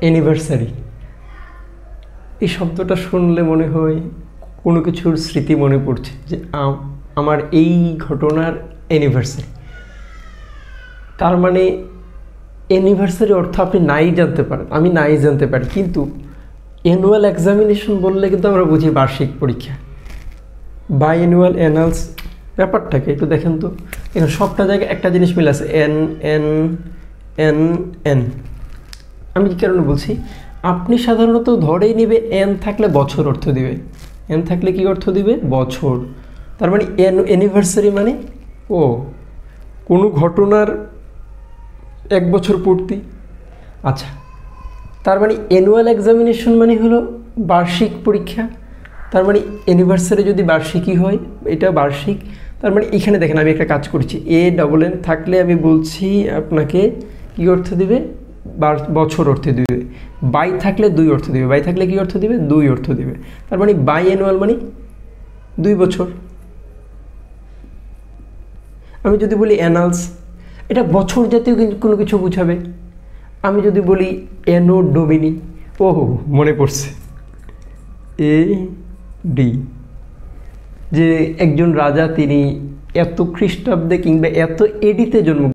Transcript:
Anniversary, এই শব্দটা শুনলে মনে হয় কোনো কিছুর স্মৃতি মনে পড়ছে যে আমার এই ঘটনার অ্যানিভার্সারি। তার মানে অ্যানিভার্সারি অর্থ আপনি নাই জানতে পারেন, আমি নাই জানতে পারি, কিন্তু অ্যানুয়াল এক্সামিনেশন বললে কিন্তু আমরা বুঝি বার্ষিক পরীক্ষা। বাই অ্যানুয়াল, অ্যানালস, ব্যাপারটাকে একটু দেখেন তো। এখানে সবটা জায়গায় একটা জিনিস মিলে আছে, এন এন এন এন। আমি কী কারণে বলছি, আপনি সাধারণত ধরেই নেবে এন থাকলে বছর অর্থ দিবে, এন থাকলে কি অর্থ দিবে, বছর। তার মানে অ্যানিভার্সারি মানে ও কোনো ঘটনার 1 বছর পূর্তি। আচ্ছা, তার মানে অ্যানুয়াল এক্সামিনেশন মানে হলো বার্ষিক পরীক্ষা। তার মানে অ্যানিভার্সারি যদি বার্ষিকই হয়, এটা বার্ষিক। তার মানে এখানে দেখেন আমি একটা কাজ করছি, ANN থাকলে আমি বলছি আপনাকে কী অর্থ দিবে, বছর অর্থ দিবে। বাই থাকলে 2 অর্থ দিবে, বাই থাকলে কী অর্থ দিবে, 2 অর্থ দিবে। তার মানে বাই অ্যানুয়াল মানে 2 বছর। আমি যদি বলি অ্যানালস, এটা বছর জাতীয় কোনো কিছু বুঝাবে। আমি যদি বলি অ্যানো ডোমিনি, ওহো মনে পড়ছে, AD, যে একজন রাজা তিনি এত খ্রিস্টাব্দে কিংবা এত AD-তে জন্ম